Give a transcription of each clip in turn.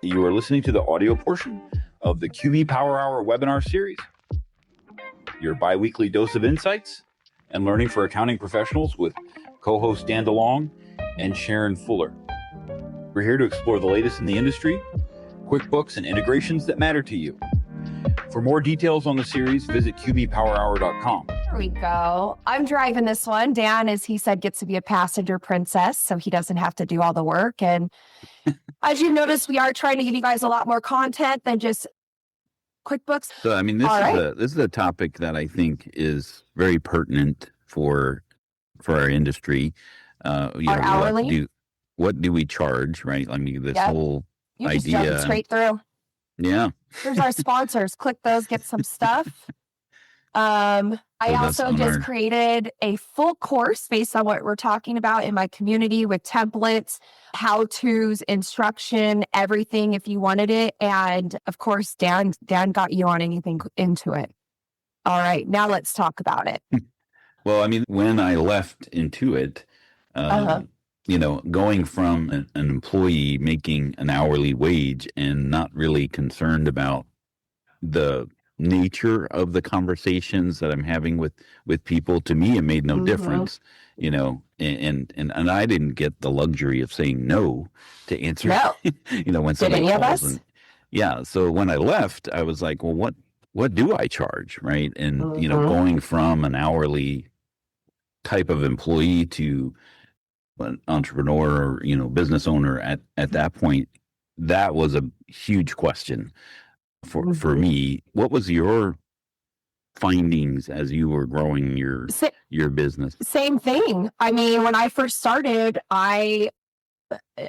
You are listening to the audio portion of the QB Power Hour webinar series, your bi-weekly dose of insights and learning for accounting professionals with co-hosts Dan DeLong and Sharon Fuller. We're here to explore the latest in the industry, QuickBooks, and integrations that matter to you. For more details on the series, visit qbpowerhour.com. There we go. I'm driving this one. Dan, as he said, gets to be a passenger princess, so he doesn't have to do all the work. And as you notice, we are trying to give you guys a lot more content than just QuickBooks. So, I mean, this is a topic that I think is very pertinent for our industry. Hourly. What do we charge, right? I mean, this whole you just idea. jump straight through. Yeah. Here's our sponsors. Click those, get some stuff. I also just created a full course based on what we're talking about in my community with templates, how-tos, instruction, everything if you wanted it. And of course, Dan got you on anything into it. All right, now let's talk about it. Well, I mean, when I left Intuit, going from an employee making an hourly wage and not really concerned about the nature of the conversations that I'm having with people, to me, it made no difference, and I didn't get the luxury of saying no to answer, when somebody calls. So when I left, I was like, well, what do I charge? Right. And, going from an hourly type of employee to an entrepreneur or, business owner at that point, that was a huge question for me. What was your findings as you were growing your business? Same thing. I mean, when I first started, I'm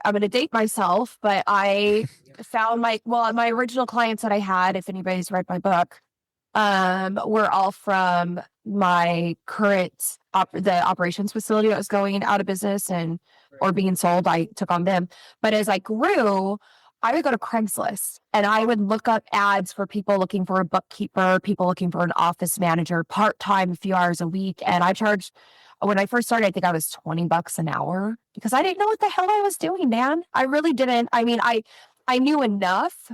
going to date myself, but I found my original clients that I had, if anybody's read my book, were all from my current the operations facility that was going out of business or being sold. I took on them. But as I grew, I would go to Craigslist and I would look up ads for people looking for a bookkeeper, people looking for an office manager, part-time, a few hours a week. And I charged, when I first started, I think I was $20 an hour because I didn't know what the hell I was doing, man. I really didn't. I mean, I knew enough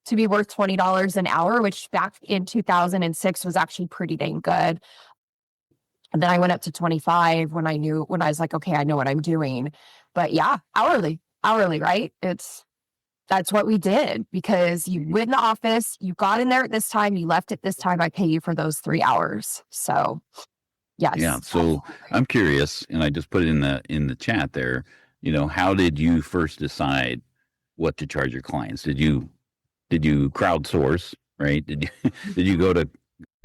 to be worth $20 an hour, which back in 2006 was actually pretty dang good. And then I went up to 25 when I was like, okay, I know what I'm doing. But yeah, hourly, right? That's what we did because you went in the office, you got in there at this time, you left at this time, I pay you for those 3 hours. So yes. Yeah. So I'm curious, and I just put it in the chat there, how did you first decide what to charge your clients? Did you crowdsource, right? Did you go to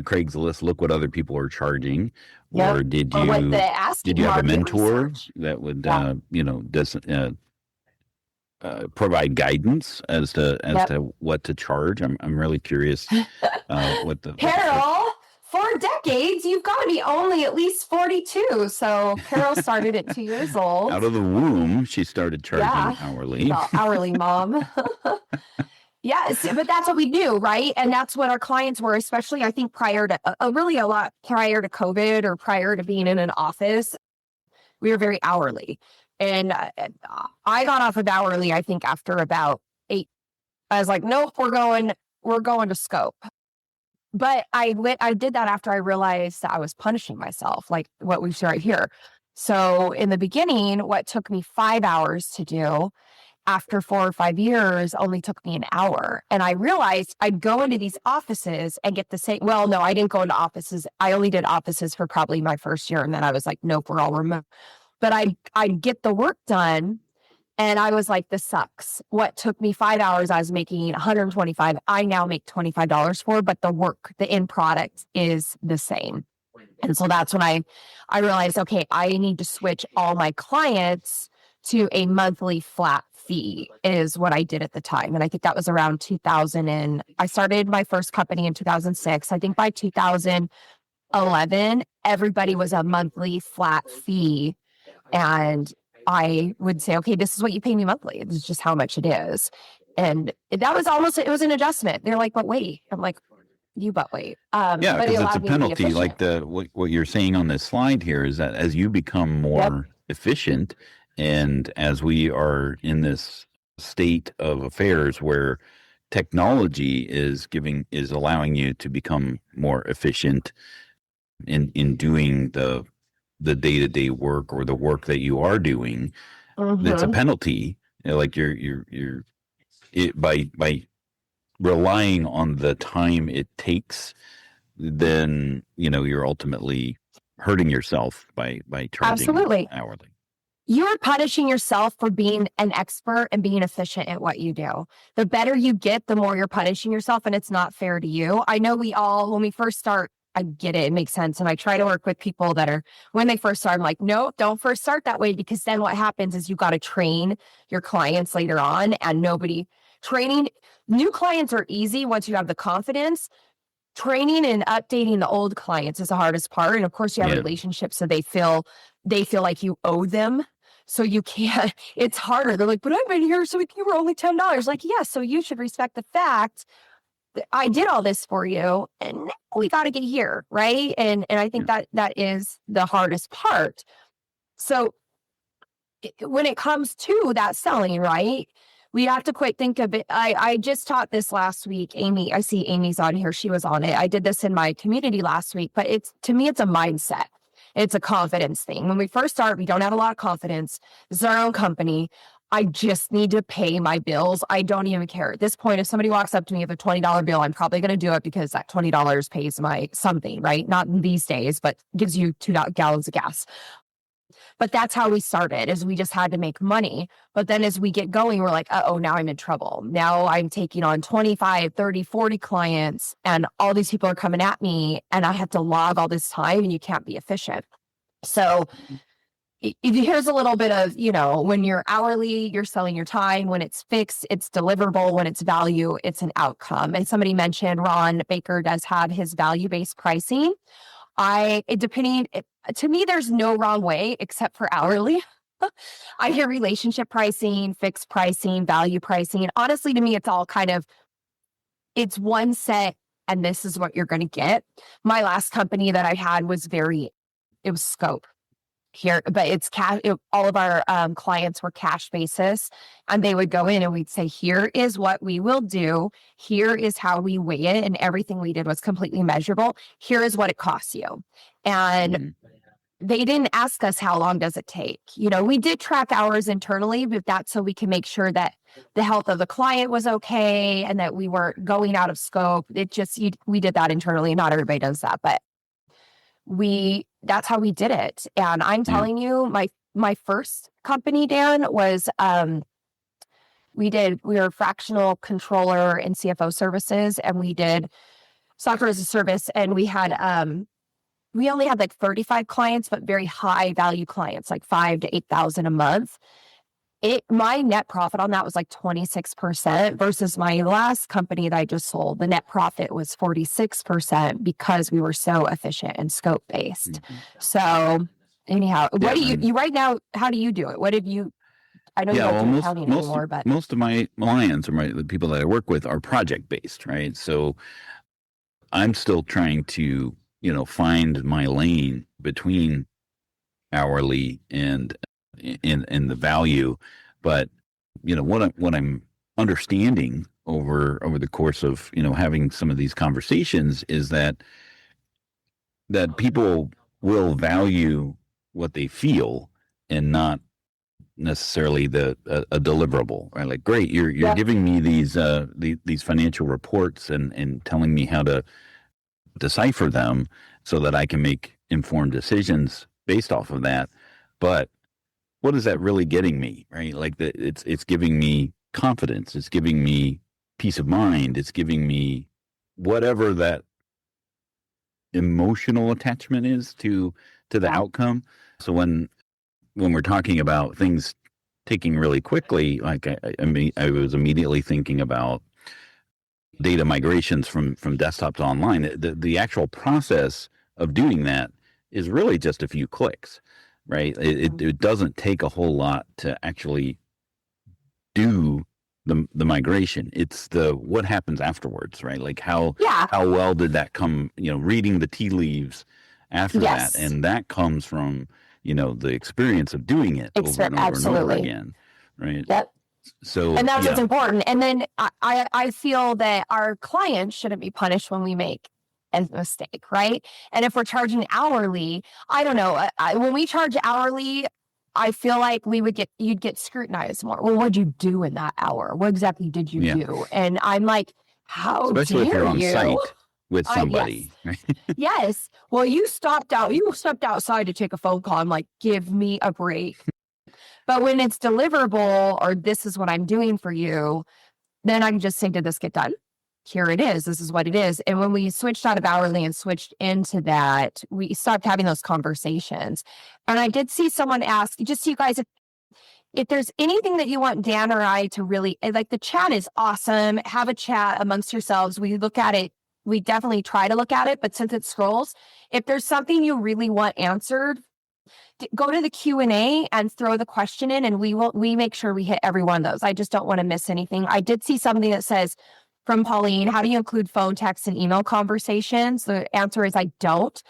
Craigslist, look what other people are charging, or did you have a mentor that would provide guidance as to what to charge? I'm really curious what the Carol. For decades, you've got to be only at least 42. So Carol started at 2 years old. Out of the womb, she started charging hourly. Well, hourly, mom. Yes, but that's what we do, right? And that's what our clients were, especially I think prior to a lot prior to COVID or prior to being in an office, we were very hourly. And I got off of hourly, I think, after about 8. I was like, nope, we're going to scope. But I did that after I realized that I was punishing myself, like what we see right here. So in the beginning, what took me 5 hours to do, after 4 or 5 years, only took me an hour. And I realized I'd go into these offices and get the same. Well, no, I didn't go into offices. I only did offices for probably my first year. And then I was like, nope, we're all remote. But I'd get the work done. And I was like, this sucks. What took me 5 hours, I was making $125. I now make $25 for, but the work, the end product is the same. And so that's when I realized, okay, I need to switch all my clients to a monthly flat fee is what I did at the time. And I think that was around 2000. And I started my first company in 2006. I think by 2011, everybody was a monthly flat fee. And I would say, okay, this is what you pay me monthly. This is just how much it is. And that was it was an adjustment. They're like, but wait. I'm like, but wait. Yeah, because it's a penalty. Like what you're saying on this slide here is that as you become more efficient, and as we are in this state of affairs where technology is allowing you to become more efficient in doing the day-to-day work or the work that you are doing. It's a penalty. Like by relying on the time it takes, then you're ultimately hurting yourself by charging Absolutely. hourly. You're punishing yourself for being an expert and being efficient at what you do. The better you get, the more you're punishing yourself, and it's not fair to you. I know when we first start, I get it. It makes sense. And I try to work with people that are, when they first start, I'm like, no, don't first start that way, because then what happens is you got to train your clients later on, and new clients are easy once you have the confidence. Training and updating the old clients is the hardest part. And of course you have relationships, so they feel like you owe them. So you can't, it's harder. They're like, but I've been here, so you were only $10. Like, yeah, so you should respect the fact that I did all this for you, and now we got to get here, right? And I think that is the hardest part. So when it comes to that selling, right, we have to think of it. I just taught this last week. Amy, I see Amy's on here. She was on it. I did this in my community last week, but to me, it's a mindset. It's a confidence thing. When we first start, we don't have a lot of confidence. This is our own company. I just need to pay my bills. I don't even care. At this point, if somebody walks up to me with a $20 bill, I'm probably going to do it because that $20 pays my something, right? Not in these days, but gives you 2 gallons of gas. But that's how we started, is we just had to make money. But then as we get going, we're like, oh, now I'm in trouble. Now I'm taking on 25, 30, 40 clients, and all these people are coming at me, and I have to log all this time, and you can't be efficient. So here's a little bit of, when you're hourly, you're selling your time. When it's fixed, it's deliverable. When it's value, it's an outcome. And somebody mentioned Ron Baker does have his value-based pricing. To me, there's no wrong way except for hourly. I hear relationship pricing, fixed pricing, value pricing. Honestly, to me, it's all it's one set, and this is what you're going to get. My last company that I had was it was scope here, but it's cash. All of our clients were cash basis, and they would go in and we'd say, here is what we will do. Here is how we weigh it. And everything we did was completely measurable. Here is what it costs you. And they didn't ask us how long does it take. We did track hours internally, but that's so we can make sure that the health of the client was okay and that we weren't going out of scope. We did that internally. Not everybody does that, but that's how we did it. And I'm telling you, my first company, Dan, was we were fractional controller and CFO services, and we did software as a service, and we only had like 35 clients, but very high value clients, like 5,000 to 8,000 a month. My net profit on that was like 26% versus my last company that I just sold. The net profit was 46% because we were so efficient and scope based. So anyhow, what do you right now, how do you do it? What have you, I know you don't do accounting anymore, but most of my clients or the people that I work with are project based, right? So I'm still trying to, find my lane between hourly and in the value. But what I'm understanding over the course of having some of these conversations is that people will value what they feel and not necessarily a deliverable, right? Like, great, you're giving me these financial reports and telling me how to decipher them so that I can make informed decisions based off of that. But what is that really getting me, right? Like it's giving me confidence. It's giving me peace of mind. It's giving me whatever that emotional attachment is to the outcome. So when we're talking about things taking really quickly, like I was immediately thinking about data migrations from desktop to online. The actual process of doing that is really just a few clicks. Right. It doesn't take a whole lot to actually do the migration. It's what happens afterwards, right? Like how well did that come, reading the tea leaves after that. And that comes from, the experience of doing it over and over again. Right. Yep. So, and that's yeah. what's important. And then I feel that our clients shouldn't be punished when we make a mistake, right? And if we're charging hourly, I don't know. When we charge hourly, I feel like you'd get scrutinized more. Well, what'd you do in that hour? What exactly did you do? And I'm like, how especially dare if you're on you? site with somebody. Yes. Yes. Well, you stepped outside to take a phone call. I'm like, give me a break. But when it's deliverable or this is what I'm doing for you, then I can just say, did this get done? Here it is. This is what it is. And when we switched out of hourly and switched into that, we stopped having those conversations. And I did see someone ask, just so you guys, if there's anything that you want Dan or I to really, like, the chat is awesome. Have a chat amongst yourselves. We look at it. We definitely try to look at it, but since it scrolls, if there's something you really want answered, go to the Q&A and throw the question in, and we make sure we hit every one of those. I just don't want to miss anything. I did see something that says from Pauline, how do you include phone, text, and email conversations? The answer is I don't.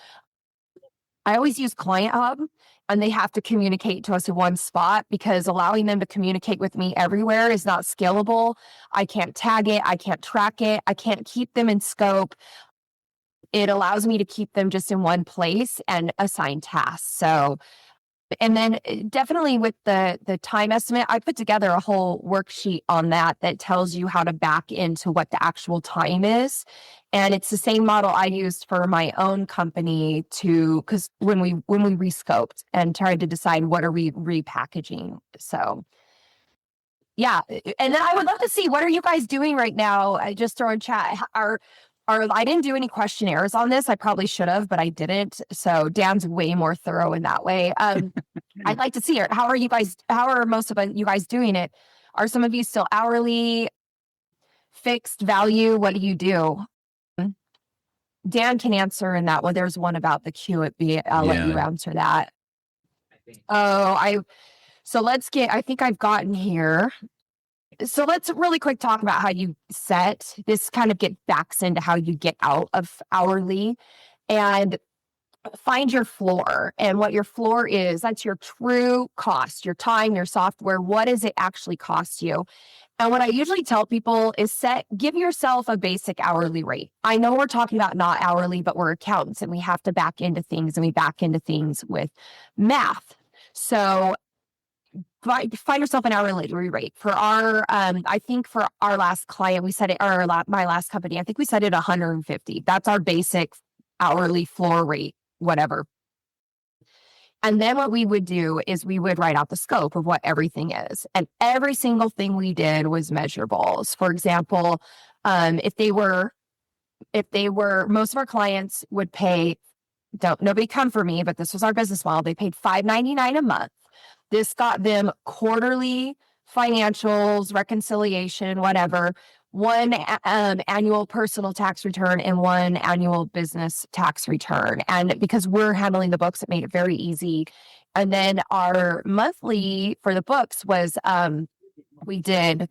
I always use Client Hub, and they have to communicate to us in one spot, because allowing them to communicate with me everywhere is not scalable. I can't tag it. I can't track it. I can't keep them in scope. It allows me to keep them just in one place and assign tasks. So, and then definitely with the time estimate, I put together a whole worksheet on that tells you how to back into what the actual time is. And it's the same model I used for my own company because when we rescoped and tried to decide what are we repackaging. So yeah. And then I would love to see, what are you guys doing right now? I just throw in chat. I didn't do any questionnaires on this. I probably should have, but I didn't. So Dan's way more thorough in that way. I'd like to see it. How are most of you guys doing it? Are some of you still hourly, fixed value? What do you do? Dan can answer in that one. There's one about the Q&A. I'll let you answer that. I think I've gotten here. So let's really quick talk about how you set this. Kind of backs into how you get out of hourly and find your floor. And what your floor is, that's your true cost, your time, your software. What does it actually cost you? And what I usually tell people is give yourself a basic hourly rate. I know we're talking about not hourly, but we're accountants and we have to back into things, and we back into things with math. So find yourself an hourly rate. For I think for our last client, we set it, my last company, I think we set it 150. That's our basic hourly floor rate, whatever. And then what we would do is we would write out the scope of what everything is. And every single thing we did was measurables. For example, if they were, most of our clients would pay, nobody come for me, but this was our business model. They paid $5.99 a month. This got them quarterly financials, reconciliation, whatever, one annual personal tax return and one annual business tax return. And because we're handling the books, it made it very easy. And then our monthly for the books was we did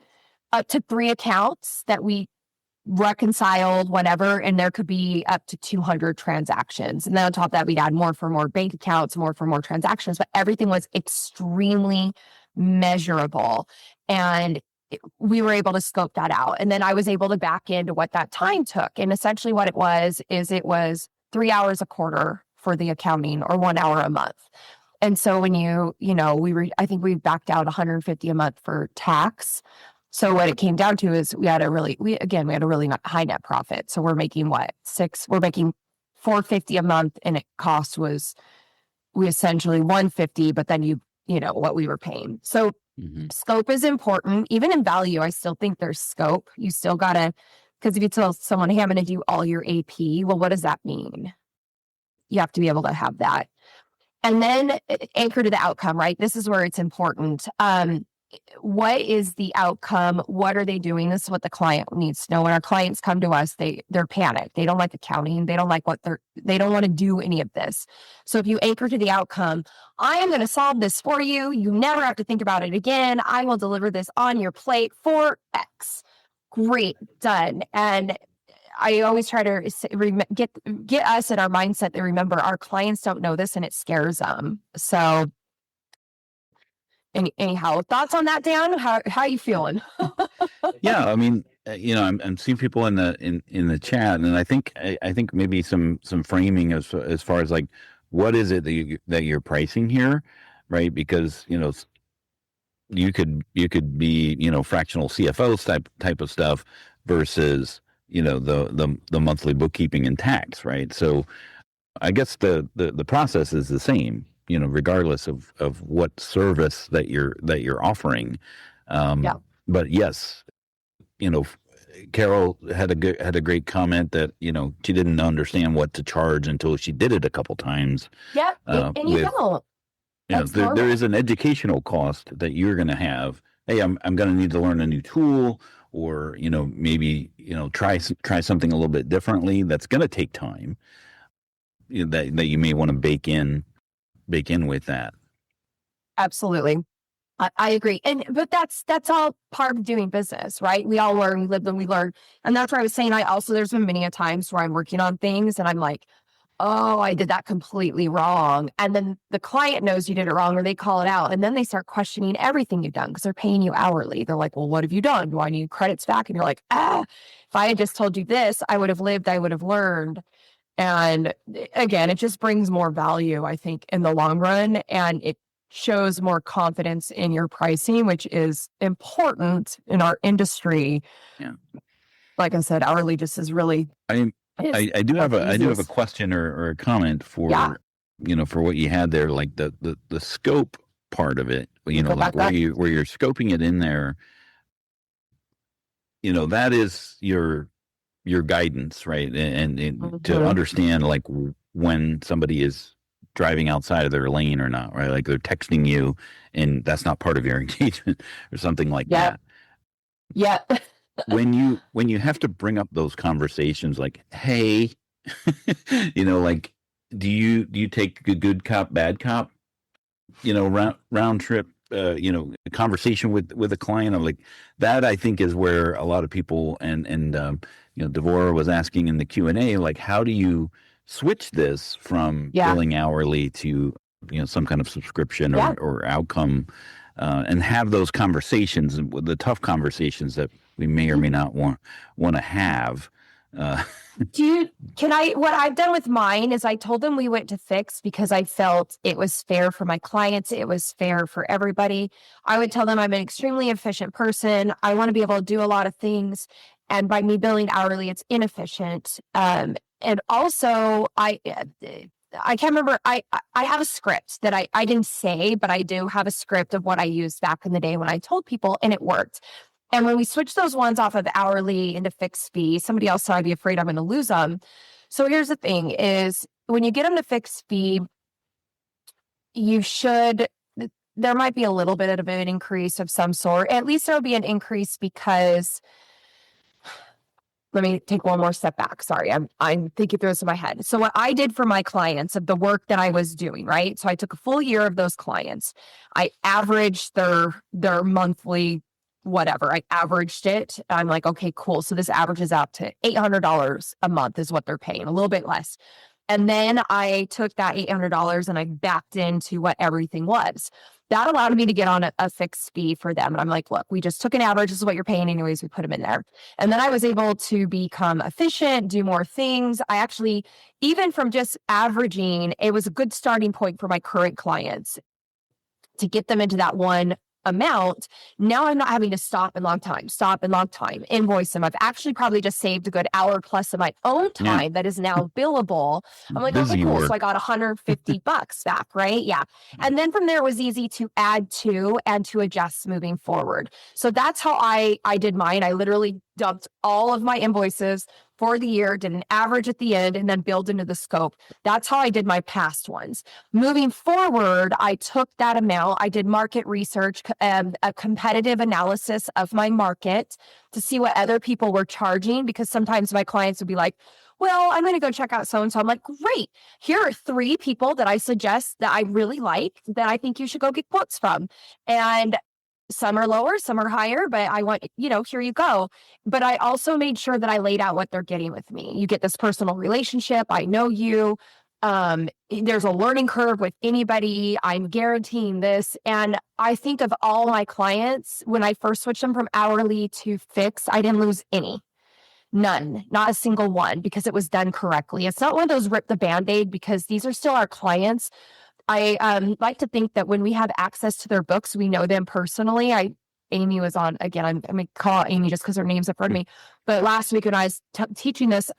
up to 3 accounts that we reconciled, whatever, and there could be up to 200 transactions. And then on top of that, we'd add more for more bank accounts, more for more transactions, but everything was extremely measurable. And we were able to scope that out. And then I was able to back into what that time took. And essentially what it was 3 hours a quarter for the accounting, or 1 hour a month. And so when I think we backed out 150 a month for tax. So what it came down to is we had a really high net profit. So we're making we're making $450 a month, and we essentially $150, but then you know what we were paying. So scope is important. Even in value, I still think there's scope. You still gotta, because if you tell someone, hey, I'm going to do all your AP, well, what does that mean? You have to be able to have that. And then anchor to the outcome, right? This is where it's important. What is the outcome? What are they doing? This is what the client needs to know. When our clients come to us, they're panicked. They don't like accounting. They don't like they don't want to do any of this. So if you anchor to the outcome, I am going to solve this for you. You never have to think about it again. I will deliver this on your plate for X. Great, done. And I always try to get us in our mindset to remember our clients don't know this, and it scares them. So Anyhow, thoughts on that, Dan? How you feeling? Yeah, I mean, I'm seeing people in the chat, and I think maybe some framing as far as like what is it that you're pricing here, right? Because you could be fractional CFO type of stuff versus the monthly bookkeeping and tax, right? So I guess the process is the same, regardless of what service that you're offering. Yeah. But yes, Carol had a great comment that she didn't understand what to charge until she did it a couple times. Yeah, and you don't. There is an educational cost that you're going to have. Hey, I'm going to need to learn a new tool, or maybe try something a little bit differently. That's going to take time. That you may want to bake in with that. Absolutely. I agree. But that's all part of doing business, right? We all learn, we live and we learn. And that's where I was saying, there's been many a times where I'm working on things and I'm like, oh, I did that completely wrong. And then the client knows you did it wrong, or they call it out. And then they start questioning everything you've done because they're paying you hourly. They're like, well, what have you done? Do I need credits back? And you're like, if I had just told you this, I would have lived, I would have learned. And again, it just brings more value, I think, in the long run. And it shows more confidence in your pricing, which is important in our industry. Yeah. Like I said, hourly just is really. I do have a question or a comment for for what you had there, like the scope part of it. Like where you're scoping it in there. That is your guidance, right? And mm-hmm. to understand like when somebody is driving outside of their lane or not, right? Like they're texting you and that's not part of your engagement or something like that. Yeah. when you have to bring up those conversations like, hey, like, do you take a good cop, bad cop, round trip, conversation with a client? I'm like, that I think is where a lot of people and Devorah was asking in the Q&A, like, how do you switch this from billing hourly to some kind of subscription or outcome, and have those conversations, the tough conversations that we may or may not want to have. What I've done with mine is I told them we went to fixed because I felt it was fair for my clients. It was fair for everybody. I would tell them I'm an extremely efficient person. I want to be able to do a lot of things. And by me billing hourly, it's inefficient. And also I can't remember. I have a script that I didn't say, but I do have a script of what I used back in the day when I told people, and it worked. And when we switched those ones off of hourly into fixed fee, somebody else said I'd be afraid I'm going to lose them. So here's the thing is when you get them to fixed fee, there might be a little bit of an increase of some sort. At least there'll be an increase because, let me take one more step back. Sorry, I'm thinking through this in my head. So what I did for my clients of the work that I was doing, right? So I took a full year of those clients. I averaged their monthly whatever. I averaged it. I'm like, okay, cool. So this averages out to $800 a month is what they're paying, a little bit less. And then I took that $800 and I backed into what everything was. That allowed me to get on a fixed fee for them. And I'm like, look, we just took an average. This is what you're paying anyways. We put them in there. And then I was able to become efficient, do more things. I actually, even from just averaging, it was a good starting point for my current clients to get them into that one amount. Now I'm not having to stop and log time, invoice them. I've actually probably just saved a good hour plus of my own time that is now billable. I'm like, okay, cool. So I got $150 back, right? Yeah. And then from there, it was easy to add to and to adjust moving forward. So that's how I did mine. I literally dumped all of my invoices for the year, did an average at the end, and then build into the scope. That's how I did my past ones. Moving forward, I took that amount. I did market research, a competitive analysis of my market to see what other people were charging, because sometimes my clients would be like, well, I'm going to go check out so-and-so. I'm like, great. Here are 3 people that I suggest that I really like that I think you should go get quotes from. And some are lower, some are higher, but I want, here you go. But I also made sure that I laid out what they're getting with me. You get this personal relationship. I know you. There's a learning curve with anybody. I'm guaranteeing this. And I think of all my clients, when I first switched them from hourly to fixed, I didn't lose any. None, not a single one, because it was done correctly. It's not one of those rip the Band-Aid, because these are still our clients. I like to think that when we have access to their books, we know them personally. Amy was on, again, I'm going to call out Amy just because her name's in front of me. But last week when I was teaching this,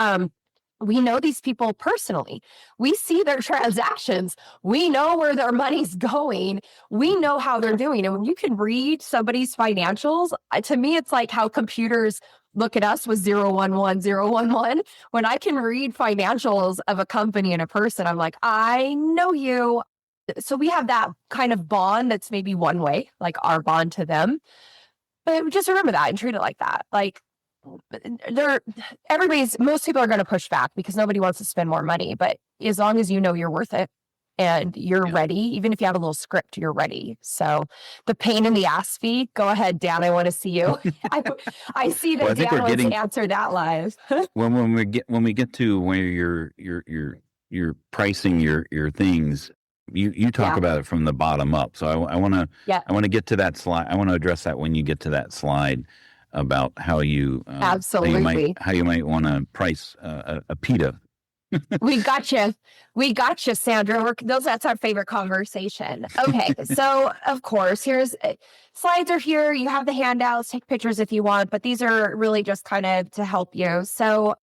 we know these people personally. We see their transactions. We know where their money's going. We know how they're doing. And when you can read somebody's financials, to me, it's like how computers look at us with 011, 011. When I can read financials of a company and a person, I'm like, I know you. So we have that kind of bond that's maybe one way, like our bond to them. But just remember that and treat it like that. Like, most people are going to push back because nobody wants to spend more money. But as long as you know you're worth it and you're ready, even if you have a little script, you're ready. So the pain in the ass fee, go ahead, Dan. I want to see you. I see that Dan wants to answer that live. when we get to where you're pricing your things, you talk about it from the bottom up. So I want to get to that slide. I want to address that when you get to that slide about how you absolutely how you might want to price a pita. We got you, Sandra. That's our favorite conversation. Okay, so of course, slides are here. You have the handouts. Take pictures if you want, but these are really just kind of to help you. So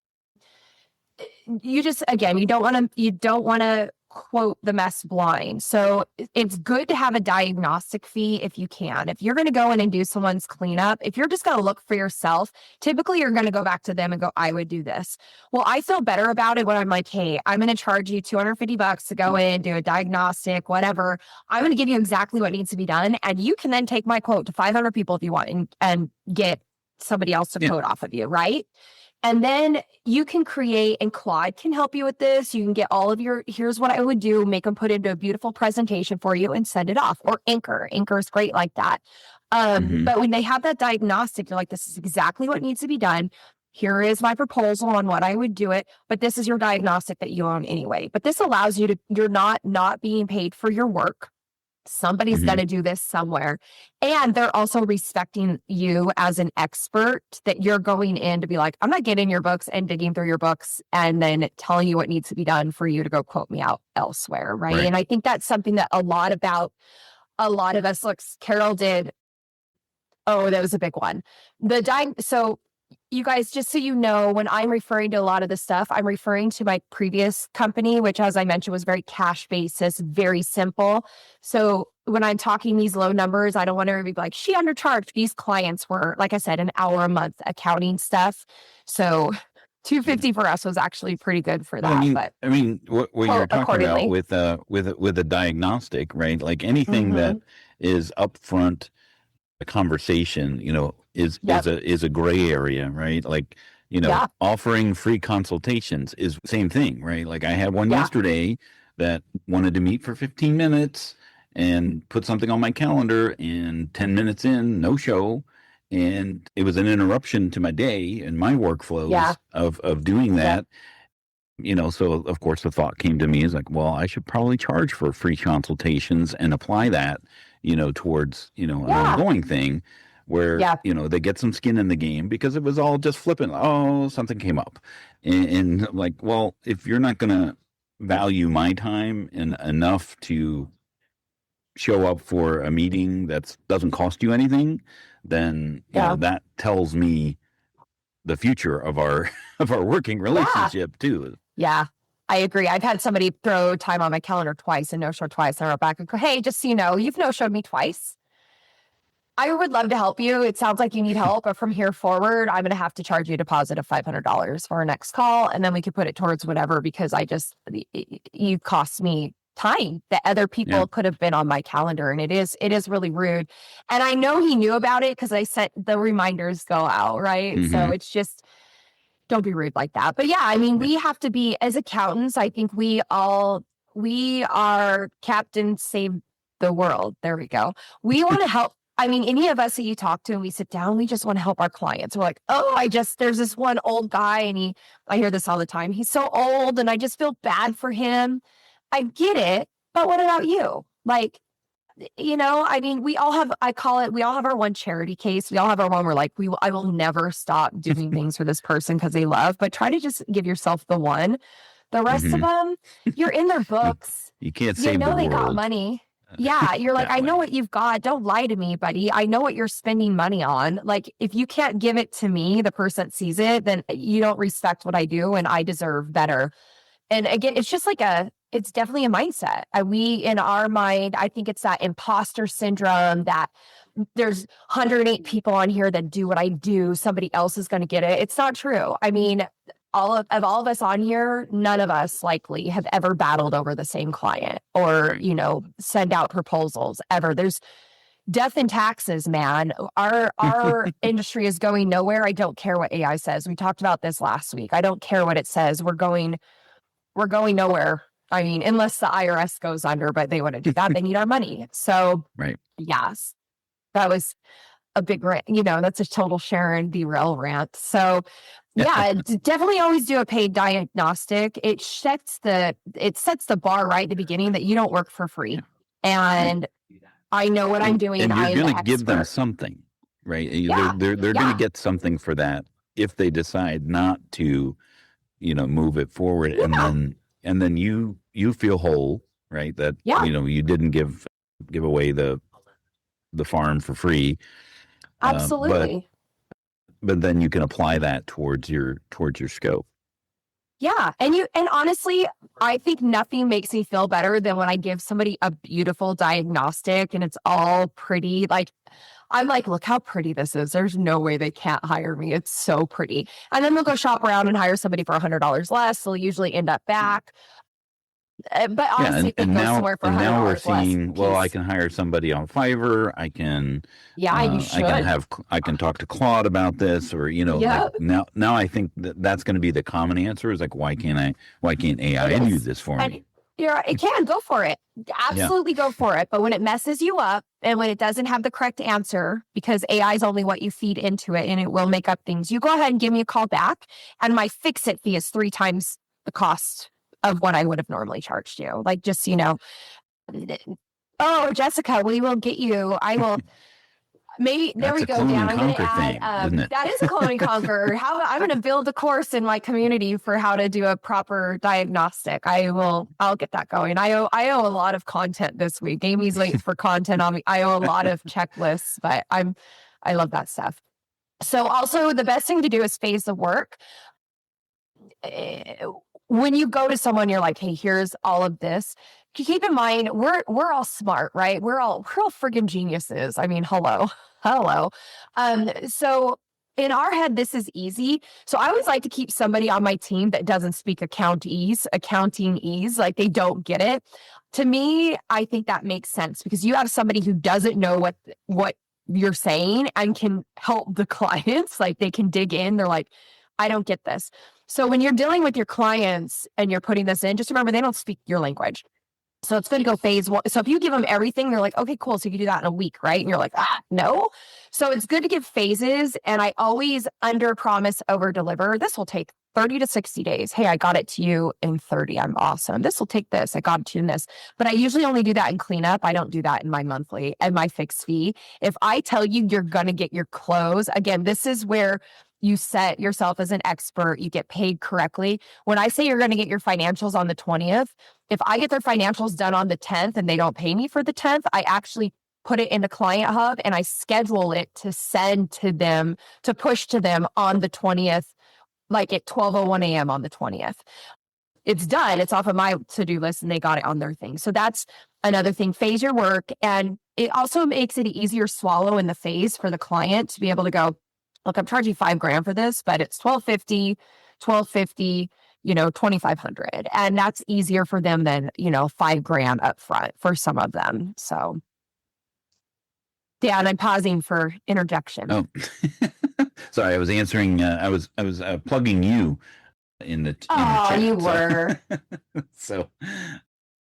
you don't want to quote the mess blind. So it's good to have a diagnostic fee if you can. If you're going to go in and do someone's cleanup, if you're just going to look for yourself, typically you're going to go back to them and go, I would do this. Well, I feel better about it when I'm like, hey, I'm going to charge you $250 to go in, do a diagnostic, whatever. I'm going to give you exactly what needs to be done. And you can then take my quote to 500 people if you want and get somebody else to quote off of you, right? And then you can create, and Claude can help you with this. You can get all of here's what I would do, make them put into a beautiful presentation for you and send it off. Or Anchor is great like that. But when they have that diagnostic, you're like, this is exactly what needs to be done. Here is my proposal on what I would do it, but this is your diagnostic that you own anyway. But this allows you're not being paid for your work. Somebody's going to do this somewhere. And they're also respecting you as an expert, that you're going in to be like, I'm not getting your books and digging through your books and then telling you what needs to be done for you to go quote me out elsewhere. Right. And I think that's something that a lot of us, Carol did. Oh, that was a big one. So you guys, just so you know, when I'm referring to a lot of this stuff, I'm referring to my previous company, which, as I mentioned, was very cash basis, very simple. So when I'm talking these low numbers, I don't want to be like, she undercharged. These clients were, like I said, an hour a month accounting stuff. So $250 for us was actually pretty good for that. What you're talking about with a diagnostic, right? Like anything that is upfront, a conversation, is a gray area, right? Like, offering free consultations is the same thing, right? Like I had one yesterday that wanted to meet for 15 minutes and put something on my calendar, and 10 minutes in, no show. And it was an interruption to my day and my workflows of doing that. So of course the thought came to me is like, well, I should probably charge for free consultations and apply that, towards, an ongoing thing where, they get some skin in the game, because it was all just flippant. Oh, something came up. And like, well, if you're not going to value my time enough to show up for a meeting that doesn't cost you anything, then that tells me the future of our working relationship too. Yeah, I agree. I've had somebody throw time on my calendar twice and no-show twice. And I wrote back and go, hey, just so you know, you've no-showed me twice. I would love to help you. It sounds like you need help, but from here forward, I'm going to have to charge you a deposit of $500 for our next call. And then we could put it towards whatever, because you cost me time that other people could have been on my calendar. And it is really rude. And I know he knew about it because I sent the reminders go out. Right. So it's just, don't be rude like that. But we have to be, as accountants, I think we are captain save the world. There we go. We want to help. I mean, any of us that you talk to and we sit down, we just want to help our clients. We're like, oh, there's this one old guy and I hear this all the time. He's so old and I just feel bad for him. I get it. But what about you? Like, I mean, we all have, we all have our one charity case. We all have our one where like, I will never stop doing things for this person because they love, but try to just give yourself the one. The rest of them, you're in their books. You can't save the world. They got money. Yeah. You're like, I know what you've got. Don't lie to me, buddy. I know what you're spending money on. Like, if you can't give it to me, the person that sees it, then you don't respect what I do and I deserve better. And again, it's just like it's definitely a mindset. In our mind, I think it's that imposter syndrome that there's 108 people on here that do what I do. Somebody else is going to get it. It's not true. I mean, all of us on here, none of us likely have ever battled over the same client or, send out proposals ever. There's death and taxes, man. Our industry is going nowhere. I don't care what AI says. We talked about this last week. I don't care what it says. We're going nowhere. I mean, unless the IRS goes under, but they want to do that. They need our money. So, right. Yes, that was a big rant. That's a total Sharon derail rant. So, yeah, definitely always do a paid diagnostic. It sets the bar right at the beginning that you don't work for free. And I know what I'm doing. And you're going to give them something, right? Yeah. They're going to get something for that if they decide not to, move it forward. Yeah. And then you feel whole, right? That, you didn't give away the farm for free. Absolutely. But then you can apply that towards your scope. Yeah. And honestly, I think nothing makes me feel better than when I give somebody a beautiful diagnostic and it's all pretty. Like, I'm like, look how pretty this is. There's no way they can't hire me. It's so pretty. And then they'll go shop around and hire somebody for $100 less. They'll usually end up back. But honestly, and now we're seeing, well, I can hire somebody on Fiverr. I can, you should. I can talk to Claude about this, or like now I think that's going to be the common answer is like, why can't AI do this for me? It can go for it. Absolutely go for it. But when it messes you up and when it doesn't have the correct answer, because AI is only what you feed into it and it will make up things, you go ahead and give me a call back. And my fix-it fee is 3 times the cost of what I would have normally charged you. Like, just, oh, Jessica, we will get you. I will. Maybe there we go. Dan, I'm going to add. That is a clone and conquer. I'm going to build a course in my community for how to do a proper diagnostic. I'll get that going. I owe a lot of content this week. Amy's waiting for content on me. I owe a lot of checklists, but I love that stuff. So also the best thing to do is phase the work. When you go to someone, you're like, hey, here's all of this. Keep in mind, we're all smart, right? We're all friggin' geniuses. I mean, hello. So in our head, this is easy. So I always like to keep somebody on my team that doesn't speak accounting-ese, like they don't get it. To me, I think that makes sense because you have somebody who doesn't know what you're saying and can help the clients. Like they can dig in. They're like, I don't get this. So when you're dealing with your clients and you're putting this in, just remember they don't speak your language. So it's going to go phase one. So if you give them everything, they're like, okay, cool. So you can do that in a week, right? And you're like, no. So it's good to give phases. And I always under promise, over deliver. This will take 30 to 60 days. Hey, I got it to you in 30. I'm awesome. This will take this. I got it to you in this. But I usually only do that in cleanup. I don't do that in my monthly and my fixed fee. If I tell you you're going to get your close, again, this is where you set yourself as an expert, you get paid correctly. When I say you're going to get your financials on the 20th, if I get their financials done on the 10th and they don't pay me for the 10th, I actually put it in the Client Hub and I schedule it to send to them, to push to them on the 20th, like at 12:01 a.m. on the 20th. It's done. It's off of my to-do list and they got it on their thing. So that's another thing. Phase your work. And it also makes it easier swallow in the phase for the client to be able to go, look, I'm charging $5,000 for this, but it's $1,250, $2,500. And that's easier for them than, $5,000 up front for some of them. So yeah, and I'm pausing for interjection. Oh, sorry. I was answering, I was plugging you in the chat. You were. So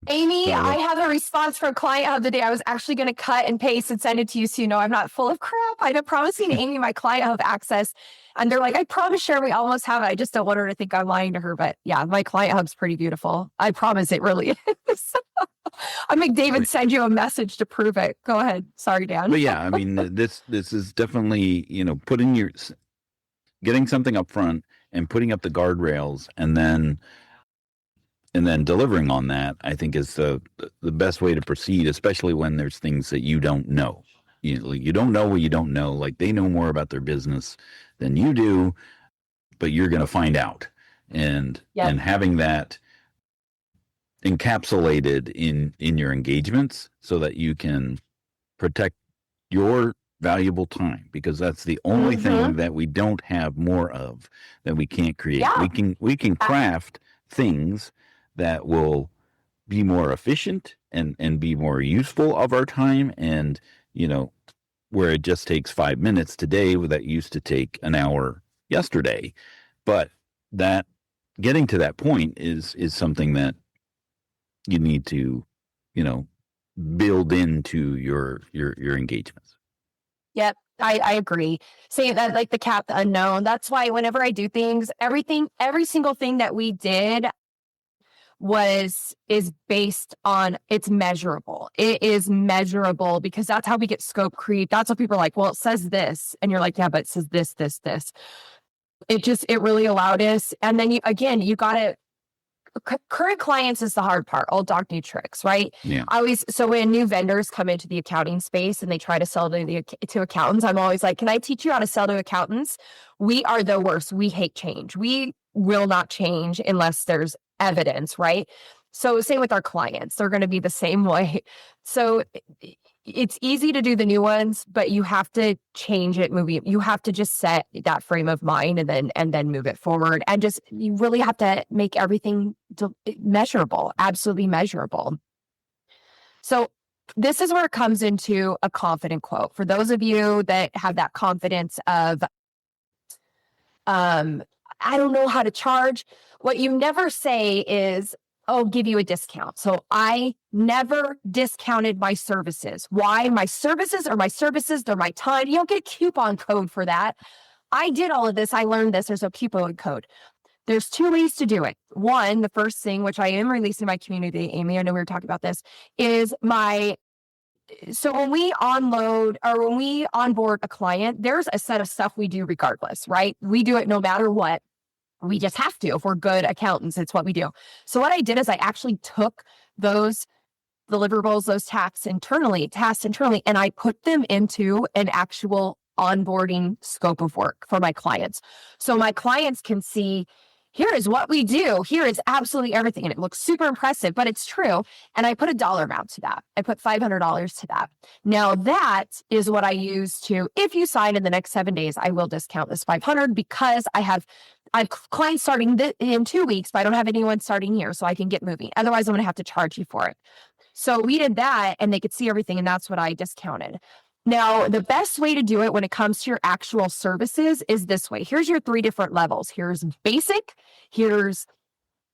Amy, So, I have a response from Client Hub today. I was actually going to cut and paste and send it to you so you know I'm not full of crap. I'm promising Amy my Client Hub access. And they're like, I promise, Sharon, we almost have it. I just don't want her to think I'm lying to her. But yeah, my Client Hub's pretty beautiful. I promise it really is. I make David send you a message to prove it. Go ahead. Sorry, Dan. but yeah, I mean, this is definitely, getting something up front and putting up the guardrails and then delivering on that, I think, is the best way to proceed, especially when there's things that you don't know. You don't know what you don't know. Like, they know more about their business than you do, but you're going to find out. And having that encapsulated in your engagements so that you can protect your valuable time, because that's the only thing that we don't have more of, that we can't create. Yeah. We can craft things that will be more efficient and be more useful of our time. And, where it just takes 5 minutes today, that used to take an hour yesterday. But that getting to that point is something that you need to, build into your engagements. Yep. I agree. Saying that, like the cap, the unknown. That's why whenever I do things, every single thing that we did is based on, it's measurable. It is measurable because that's how we get scope creep. That's what people are like, well, it says this. And you're like, yeah, but it says this, this, this. It really allowed us. And then you got to, current clients is the hard part. Old dog, new tricks, right? Yeah. So when new vendors come into the accounting space and they try to sell to accountants, I'm always like, can I teach you how to sell to accountants? We are the worst. We hate change. We will not change unless there's evidence, right? So same with our clients. They're going to be the same way. So it's easy to do the new ones, but you have to change it. You have to just set that frame of mind and then move it forward. And just, you really have to make everything measurable, absolutely measurable. So this is where it comes into a confident quote. For those of you that have that confidence of, I don't know how to charge. What you never say is, I'll give you a discount. So I never discounted my services. Why? My services are my services. They're my time. You don't get a coupon code for that. I did all of this. I learned this. There's a coupon code. There's 2 ways to do it. One, the first thing, which I am releasing in my community, Amy, I know we were talking about this, is so when we when we onboard a client, there's a set of stuff we do regardless, right? We do it no matter what. We just have to. If we're good accountants, it's what we do. So what I did is I actually took those deliverables, those tasks internally, and I put them into an actual onboarding scope of work for my clients. So my clients can see, here is what we do. Here is absolutely everything. And it looks super impressive, but it's true. And I put a dollar amount to that. I put $500 to that. Now that is what I use to, if you sign in the next 7 days, I will discount this $500 because I have clients starting in 2 weeks, but I don't have anyone starting here, so I can get moving. Otherwise, I'm going to have to charge you for it. So we did that and they could see everything. And that's what I discounted. Now, the best way to do it when it comes to your actual services is this way. Here's your 3 different levels. Here's basic, here's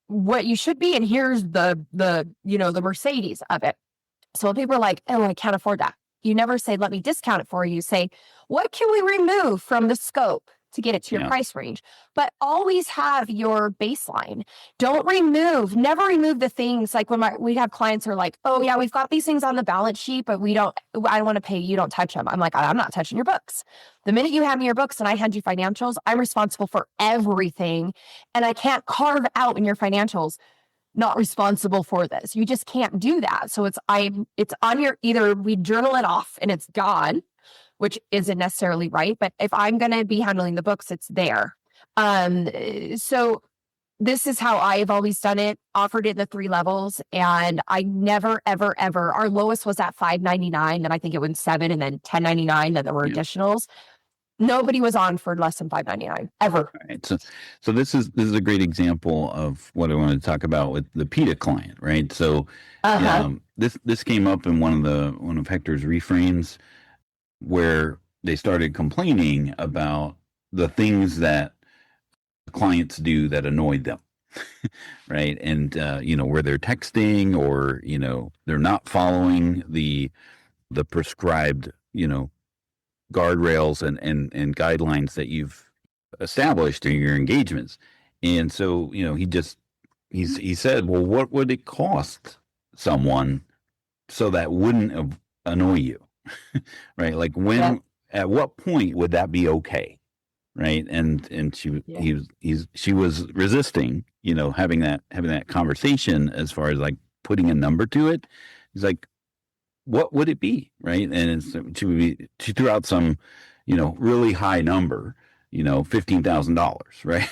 what you should be, and here's the Mercedes of it. So people are like, oh, I can't afford that. You never say, let me discount it for you. You say, what can we remove from the scope to get it to your price range? But always have your baseline. Never remove the things like when we have clients who are like, oh yeah, we've got these things on the balance sheet, but I don't want to pay you, don't touch them. I'm like, I'm not touching your books. The minute you hand me your books and I hand you financials, I'm responsible for everything. And I can't carve out in your financials, not responsible for this. You just can't do that. So it's on your, either we journal it off and it's gone, which isn't necessarily right. But if I'm going to be handling the books, it's there. So this is how I've always done it, offered it in the 3 levels. And I never, ever, ever, our lowest was at $5.99. Then I think it went 7 and then $10.99. Then there were additionals. Nobody was on for less than $5.99 ever. Right. So this is a great example of what I wanted to talk about with the PETA client, right? So this came up in one of Hector's reframes, where they started complaining about the things that clients do that annoyed them. right? And where they're texting, or they're not following the prescribed guardrails and guidelines that you've established in your engagements. And so he said, well, what would it cost someone so that wouldn't annoy you? Right? Like at what point would that be okay? Right? And she was resisting, having that conversation as far as like putting a number to it. He's like, what would it be? Right? And she threw out some, really high number, $15,000, right?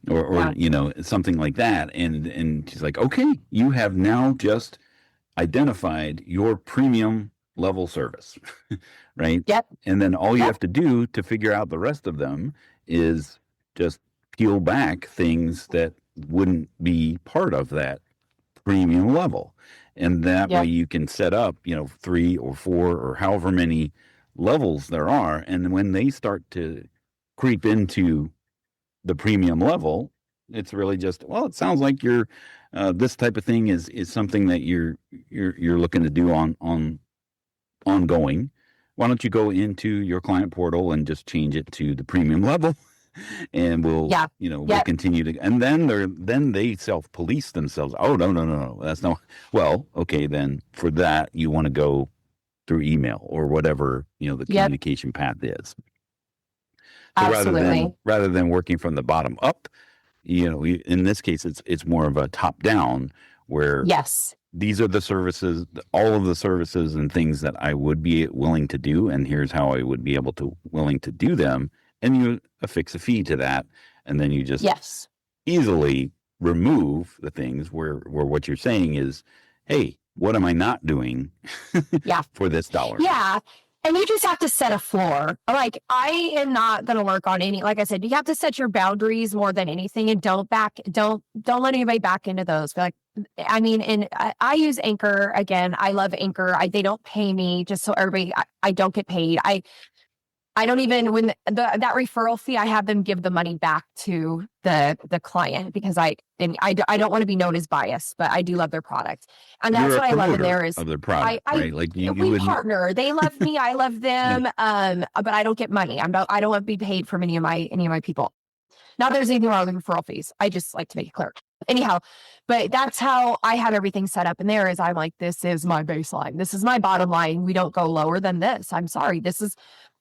or something like that. And she's like, okay, you have now just identified your premium level service, right? Yep. And then all you have to do to figure out the rest of them is just peel back things that wouldn't be part of that premium level. And that way you can set up, 3 or 4 or however many levels there are. And when they start to creep into the premium level, it's really just, well, it sounds like you're this type of thing is something that you're looking to do on ongoing. Why don't you go into your client portal and just change it to the premium level? And we'll continue to, and then they self-police themselves. Oh, no, that's not. Well, okay, then for that you want to go through email or whatever the communication path is. So Absolutely. rather than working from the bottom up, in this case it's more of a top down, where these are the services, all of the services and things that I would be willing to do, and here's how I would be willing to do them. And you affix a fee to that, and then you just easily remove the things where what you're saying is, hey, what am I not doing for this dollar? Yeah. And you just have to set a floor. Like, I am not going to work on any, like I said, you have to set your boundaries more than anything, and don't let anybody back into those. Like, I mean, and I use Anchor. Again, I love Anchor. They don't pay me, just so everybody, I don't get paid. I don't even, when that referral fee, I have them give the money back to the client, because I don't want to be known as biased, but I do love their product. And that's what I love in there is of their product, right? Like we partner. They love me, I love them. But I don't get money. I don't want to be paid from any of my people. Not that there's anything wrong with referral fees. I just like to make it clear. Anyhow, but that's how I have everything set up in there. Is I'm like, this is my baseline. This is my bottom line. We don't go lower than this. I'm sorry.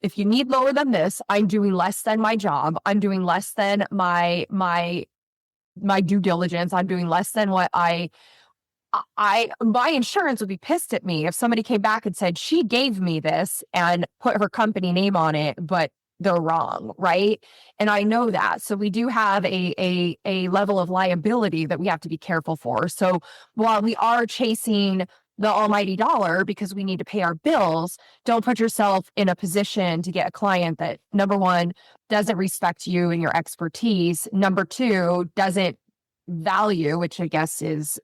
If you need lower than this, I'm doing less than my job. I'm doing less than my due diligence. I'm doing less than what my insurance would be pissed at me if somebody came back and said she gave me this and put her company name on it, but they're wrong, right? And I know that. So we do have a level of liability that we have to be careful for. So while we are chasing the almighty dollar because we need to pay our bills, don't put yourself in a position to get a client that, number one, doesn't respect you and your expertise. Number two, doesn't value, which I guess that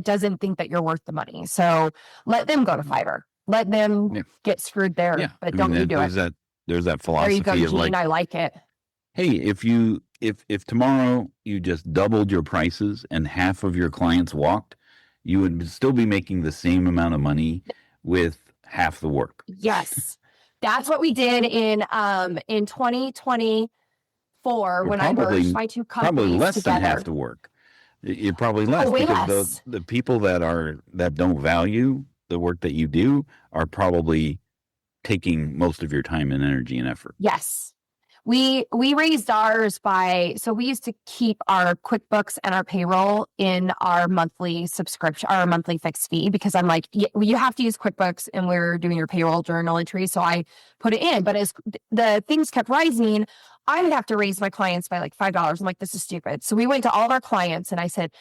doesn't think that you're worth the money. So let them go to Fiverr. Let them get screwed there, but don't you do it. There's that philosophy there you go, Gene, of like, I like it. Hey, if tomorrow you just doubled your prices and half of your clients walked, you would still be making the same amount of money with half the work. Yes. That's what we did in 2024 when I merged my two companies probably less together. Than half the work. You're probably less, way because less. The people that don't value the work that you do are probably taking most of your time and energy and effort. Yes. We raised ours so we used to keep our QuickBooks and our payroll in our monthly subscription, our monthly fixed fee, because I'm like, you have to use QuickBooks and we're doing your payroll journal entry. So I put it in, but as the things kept rising, I would have to raise my clients by like $5. I'm like, this is stupid. So we went to all of our clients and I said,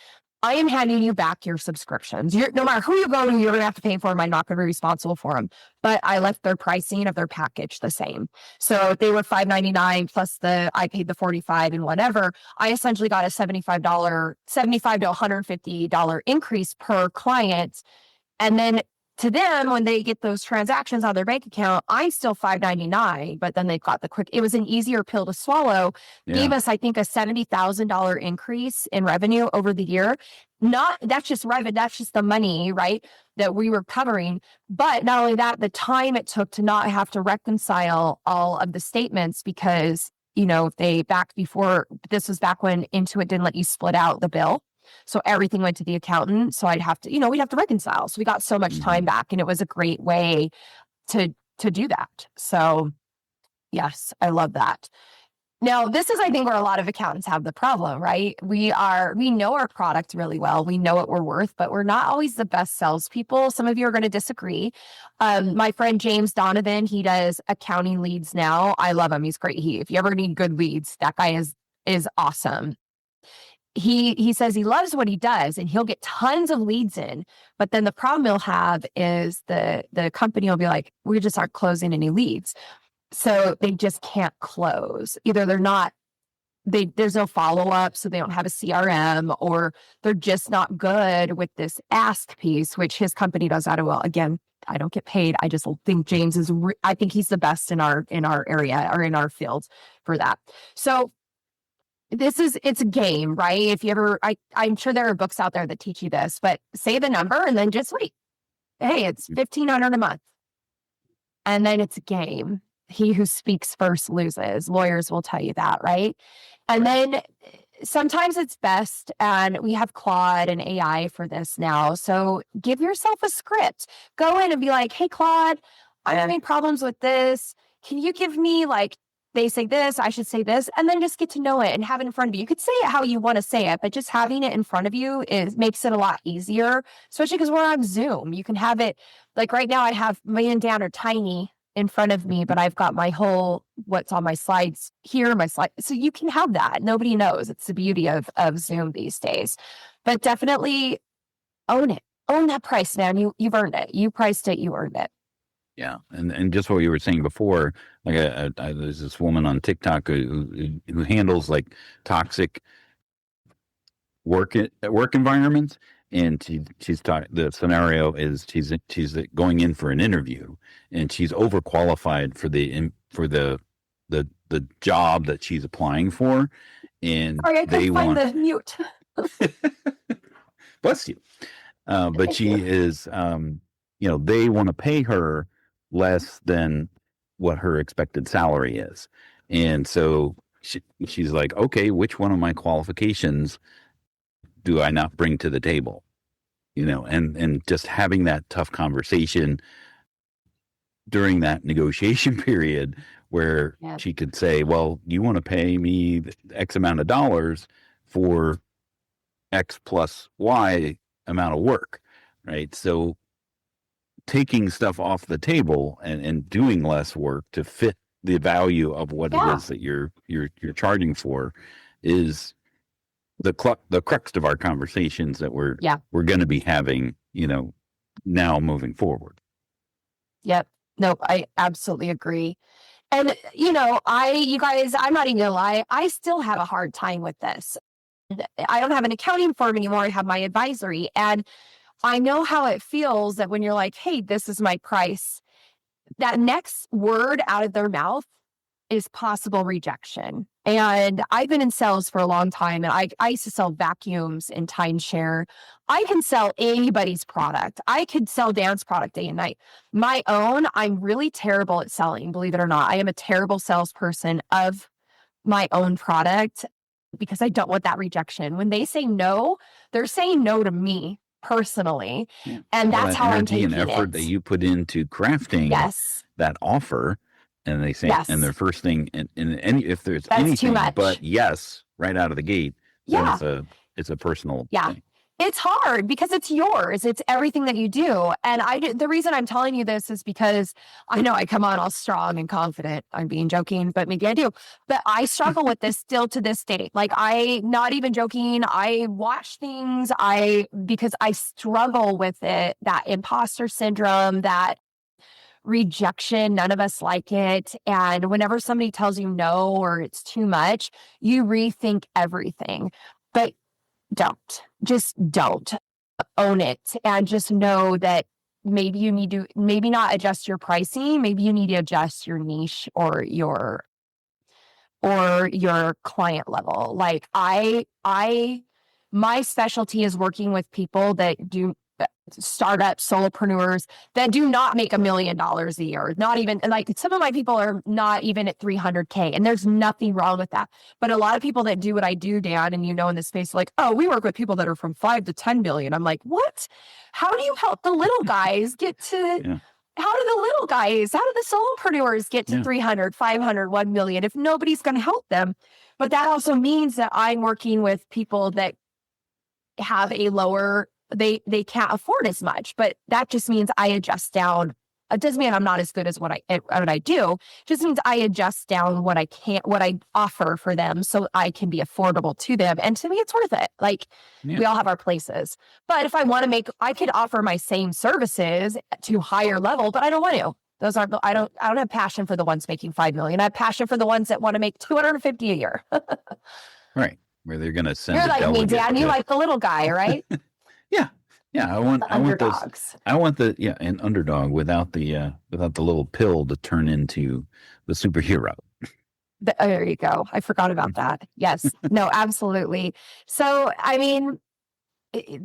I am handing you back your subscriptions. No matter who you go to, you're going to have to pay for them. I'm not going to be responsible for them. But I left their pricing of their package the same. So they were $5.99 plus I paid the $45 and whatever. I essentially got a $75 to $150 increase per client. And then to them, when they get those transactions on their bank account, I'm still $5.99, but then they've got it was an easier pill to swallow. Gave us, I think, a $70,000 increase in revenue over the year. That's just revenue, that's just the money, right, that we were covering. But not only that, the time it took to not have to reconcile all of the statements, because, this was back when Intuit didn't let you split out the bill. So everything went to the accountant. So we'd have to reconcile. So we got so much time back, and it was a great way to do that. So yes, I love that. Now, this is, I think, where a lot of accountants have the problem, right? We know our product really well. We know what we're worth, but we're not always the best salespeople. Some of you are going to disagree. My friend James Donovan, he does accounting leads now. I love him. He's great. If you ever need good leads, that guy is awesome. He says he loves what he does, and he'll get tons of leads in, but then the problem he'll have is the company will be like, we just aren't closing any leads. So they just can't close. Either there's no follow-up, so they don't have a CRM, or they're just not good with this ask piece, which his company does out of well. Again, I don't get paid. I just think James I think he's the best in our area or in our field for that. So it's a game, right? If you ever, I'm sure there are books out there that teach you this, but say the number and then just wait. Hey, it's $1,500 a month. And then it's a game. He who speaks first loses. Lawyers will tell you that, right? And then sometimes it's best, and we have Claude and AI for this now. So give yourself a script. Go in and be like, hey, Claude, I'm having problems with this. Can you give me, they say this, I should say this, and then just get to know it and have it in front of you. You could say it how you want to say it, but just having it in front of you makes it a lot easier, especially because we're on Zoom. You can have it, like right now I have me and Dan are tiny in front of me, but I've got what's on my slides here, so you can have that. Nobody knows. It's the beauty of Zoom these days. But definitely own it. Own that price, man. You've earned it. You priced it, you earned it. Yeah, and just what you were saying before, there's this woman on TikTok who handles toxic work environments, and she's talking. The scenario is she's going in for an interview, and she's overqualified for the job that she's applying for, and sorry, I couldn't find the mute. Bless you. But she is, they want to pay her less than what her expected salary is. And so she's like, okay, which one of my qualifications do I not bring to the table? And just having that tough conversation during that negotiation period where she could say, well, you want to pay me X amount of dollars for X plus Y amount of work, right? So taking stuff off the table and doing less work to fit the value of what it is that you're charging for is the crux of our conversations that we're going to be having, now moving forward. Yep. No, I absolutely agree. And you guys, I'm not even gonna lie, I still have a hard time with this. I don't have an accounting firm anymore. I have my advisory, and I know how it feels that when you're like, hey, this is my price, that next word out of their mouth is possible rejection. And I've been in sales for a long time, and I used to sell vacuums in timeshare. I can sell anybody's product. I could sell Dan's product day and night. My own, I'm really terrible at selling, believe it or not. I am a terrible salesperson of my own product because I don't want that rejection. When they say no, they're saying no to me personally. Yeah. And that's how I'm taking and effort that you put into crafting that offer. And they say, and their first thing, and if there's that's anything but yes, right out of the gate, then it's a personal thing. It's hard because it's yours. It's everything that you do. And the reason I'm telling you this is because I know I come on all strong and confident. I'm being joking, but maybe I do. But I struggle with this still to this day. Not even joking. I watch things because I struggle with it, that imposter syndrome, that rejection. None of us like it. And whenever somebody tells you no, or it's too much, you rethink everything. But don't own it, and just know that maybe you need to maybe not adjust your pricing. Maybe you need to adjust your niche or your client level. Like my specialty is working with people that do startups, solopreneurs that do not make $1 million a year. Not even, like, some of my people are not even at 300K, and there's nothing wrong with that. But a lot of people that do what I do, Dan, and in this space, like, oh, we work with people that are from 5 to 10 million. I'm like, what? How do you help the little guys get to Yeah. how do the solopreneurs get to 300, 500, 1 million if nobody's going to help them? But that also means that I'm working with people that have a lower, they can't afford as much, but that just means I adjust down. It doesn't mean I'm not as good as what I do. It just means I adjust down what I offer for them so I can be affordable to them. And to me, it's worth it. Like, we all have our places. But if I want to I could offer my same services to higher level, but I don't want to. Those aren't, I don't have passion for the ones making 5 million. I have passion for the ones that want to make 250 a year. Right. Where they're going to send. You're like me, Dan. You like the little guy, right? Yeah. I want underdogs. I want an underdog without the little pill to turn into the superhero. There you go. I forgot about that. Yes. No, absolutely. So, I mean, I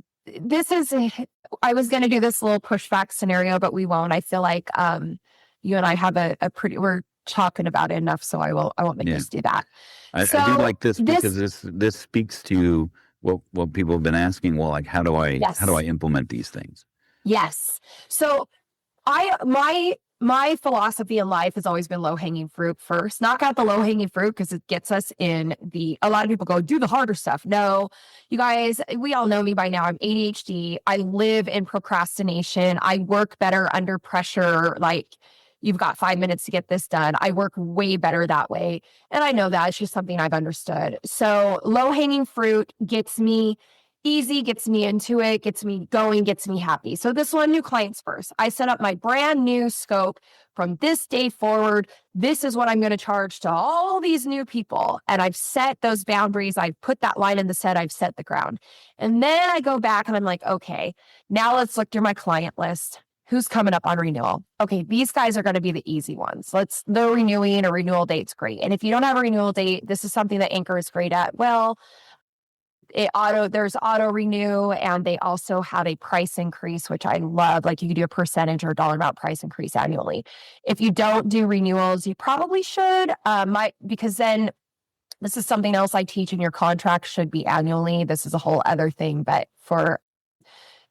was going to do this little pushback scenario, but we won't. I feel like you and I have we're talking about it enough, so I won't make us do that. I do like this because this speaks to what people have been asking. Well, like, how do I implement these things? Yes. So my philosophy in life has always been low-hanging fruit first. Knock out the low-hanging fruit because it gets us in a lot of people go, do the harder stuff. No, you guys, we all know me by now. I'm ADHD. I live in procrastination. I work better under pressure. Like, you've got 5 minutes to get this done. I work way better that way. And I know that it's just something I've understood. So low-hanging fruit gets me easy, gets me into it, gets me going, gets me happy. So this one, new clients first. I set up my brand new scope from this day forward. This is what I'm going to charge to all these new people. And I've set those boundaries. I've put that line in the set. I've set the ground. And then I go back and I'm like, okay, now let's look through my client list. Who's coming up on renewal? Okay, these guys are going to be the easy ones. They're renewing, a renewal date's great. And if you don't have a renewal date, this is something that Anchor is great at. Well, there's auto renew, and they also have a price increase, which I love. Like, you can do a percentage or dollar amount price increase annually. If you don't do renewals, you probably should, because then this is something else I teach in your contract should be annually. This is a whole other thing, but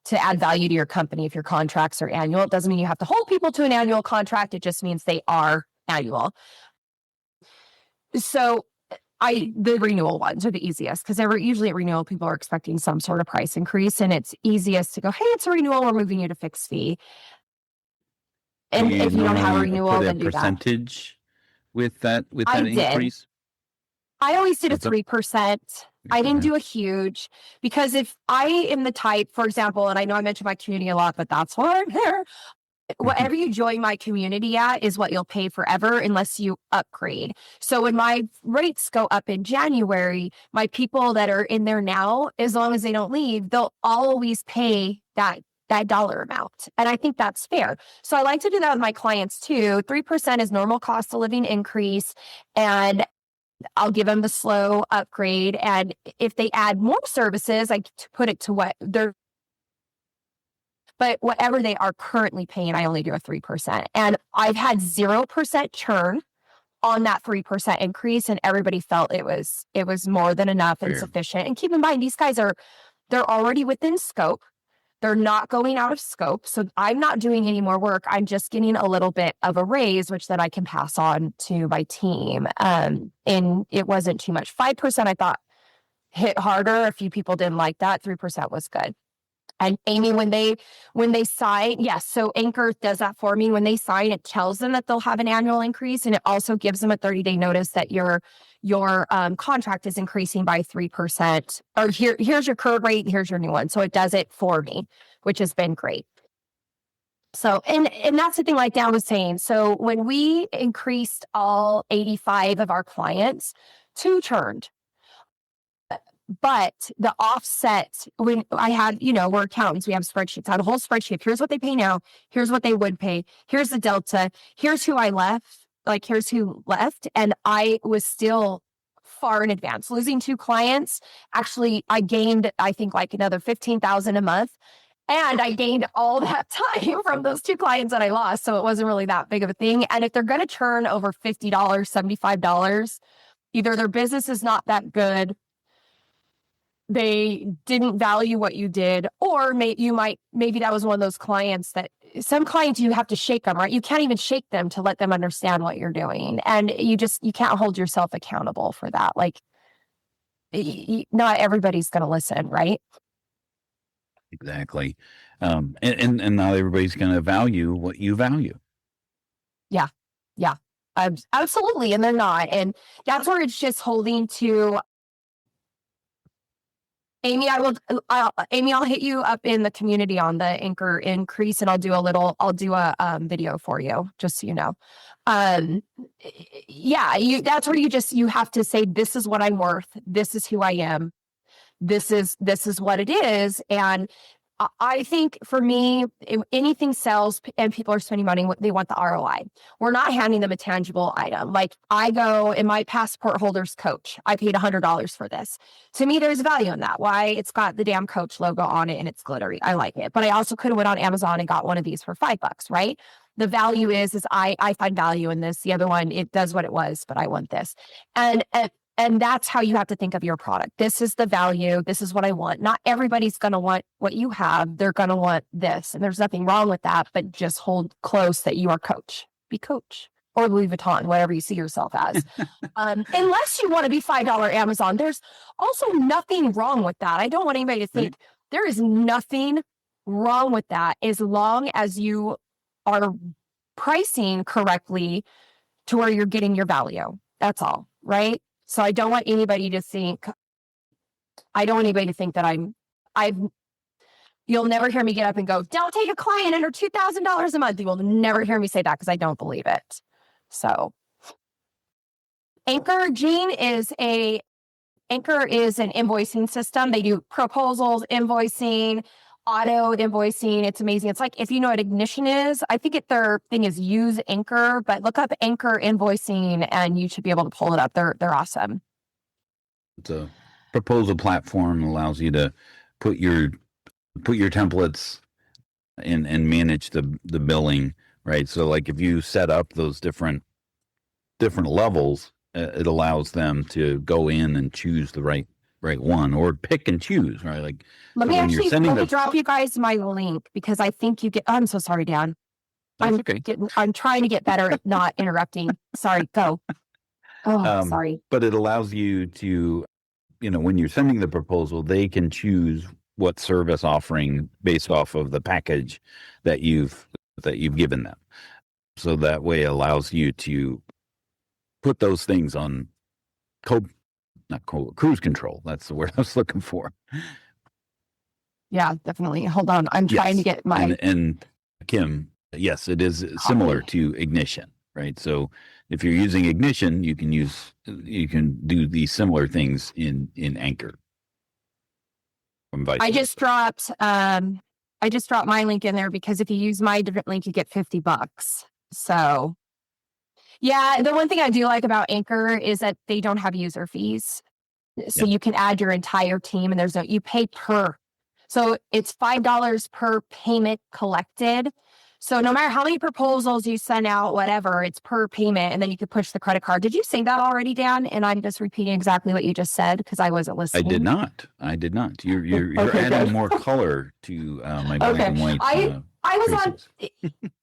to add value to your company, if your contracts are annual, it doesn't mean you have to hold people to an annual contract. It just means they are annual. So the renewal ones are the easiest because usually at renewal, people are expecting some sort of price increase, and it's easiest to go, hey, it's a renewal. We're moving you to fixed fee. And if you don't have a renewal, then do that. Percentage with that increase? I always did a 3%. I didn't do a huge, because if I am the type, for example, and I know I mention my community a lot, but that's why I'm here. Whatever you join my community at is what you'll pay forever unless you upgrade. So when my rates go up in January, my people that are in there now, as long as they don't leave, they'll always pay that dollar amount. And I think that's fair. So I like to do that with my clients too. 3% is normal cost of living increase, and I'll give them the slow upgrade. And if they add more services, I put it to but whatever they are currently paying, I only do a 3%. And I've had 0% churn on that 3% increase, and everybody felt it was more than enough and sufficient. And keep in mind, these guys they're already within scope. They're not going out of scope. So I'm not doing any more work. I'm just getting a little bit of a raise, which then I can pass on to my team. And it wasn't too much. 5% I thought hit harder. A few people didn't like that. 3% was good. And Amy, when they sign, yes, so Anchor does that for me. When they sign, it tells them that they'll have an annual increase, and it also gives them a 30-day notice that your contract is increasing by 3%. Or here's your current rate, here's your new one. So it does it for me, which has been great. So, and that's the thing, like Dan was saying. So when we increased all 85 of our clients, 2 churned. But the offset, when I had, we're accountants, we have spreadsheets. I had a whole spreadsheet. Here's what they pay now. Here's what they would pay. Here's the delta. Here's who I left. Like, here's who left. And I was still far in advance. Losing 2 clients, actually, I gained, I think, like another $15,000 a month. And I gained all that time from those 2 clients that I lost. So it wasn't really that big of a thing. And if they're going to churn over $50, $75, either their business is not that good, they didn't value what you did, or maybe that was one of those clients that some clients you have to shake them, right? You can't even shake them to let them understand what you're doing. And you can't hold yourself accountable for that. Like, not everybody's going to listen, right? Exactly. And not everybody's going to value what you value. Yeah. Absolutely. And they're not. And that's where it's just holding to. Amy, I'll hit you up in the community on the Anchor increase, and I'll do a video for you, just so you know. That's where you have to say, this is what I'm worth. This is who I am. This is what it is. And I think for me, if anything sells and people are spending money, they want the ROI. We're not handing them a tangible item. Like, I go in my passport holder's coach. I paid $100 for this. To me, there's value in that. Why? It's got the damn Coach logo on it and it's glittery. I like it. But I also could have went on Amazon and got one of these for $5, right? The value is I find value in this. The other one, it does what it was, but I want this. And that's how you have to think of your product. This is the value. This is what I want. Not everybody's going to want what you have. They're going to want this. And there's nothing wrong with that, but just hold close that you are Coach. Be Coach or Louis Vuitton, whatever you see yourself as. Unless you want to be $5 Amazon, there's also nothing wrong with that. I don't want anybody to think there is nothing wrong with that, as long as you are pricing correctly to where you're getting your value. That's all, right? So I don't want anybody to think that you'll never hear me get up and go, don't take a client under $2,000 a month. You will never hear me say that, because I don't believe it. So Anchor, Gene, is an invoicing system. They do proposals, invoicing, auto invoicing. It's amazing. It's like, if you know what Ignition is, I think their thing is use Anchor, but look up Anchor invoicing and you should be able to pull it up. They're awesome. It's a proposal platform, allows you to put your templates in and manage the billing, right? So like, if you set up those different levels, it allows them to go in and choose the right one, or pick and choose, right? Like, let me drop you guys my link, because I think you get. Oh, I'm so sorry, Dan. I'm trying to get better at not interrupting. Sorry, go. Oh, sorry. But it allows you to, when you're sending the proposal, they can choose what service offering based off of the package that you've given them. So that way it allows you to put those things on cruise control. That's the word I was looking for. Yeah, definitely. Hold on. I'm trying to get my... And Kim, yes, it is similar to Ignition, right? So if you're using Ignition, you can do these similar things in Anchor. I just dropped my link in there, because if you use my different link, you get $50. So yeah, the one thing I do like about Anchor is that they don't have user fees. So you can add your entire team, and you pay per. So it's $5 per payment collected. So no matter how many proposals you send out, whatever, it's per payment, and then you could push the credit card. Did you say that already, Dan? And I'm just repeating exactly what you just said, because I wasn't listening. I did not. You're okay, adding more color to my black and white. I was on.